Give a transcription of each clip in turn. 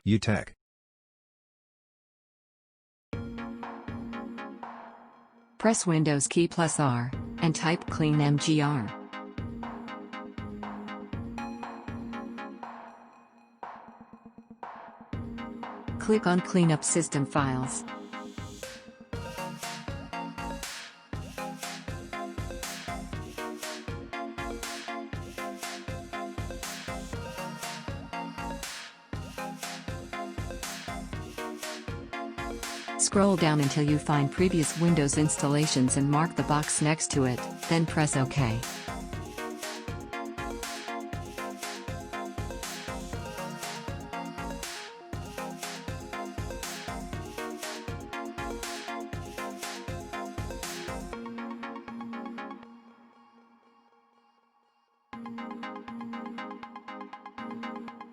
UTech. Press Windows key plus R, and type clean mgr. Click on Clean up System Files. Scroll down until you find previous Windows installations and mark the box next to it, then press OK.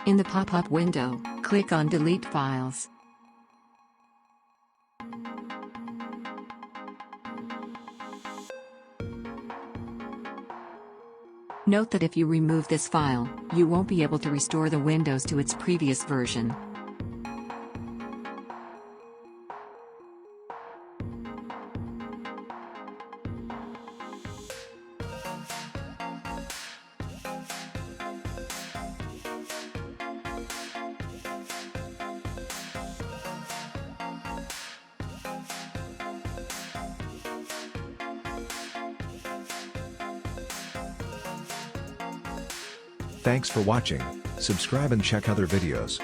In the pop-up window, click on Delete Files. Note that if you remove this file, you won't be able to restore the Windows to its previous version. Thanks for watching. Subscribe and check other videos.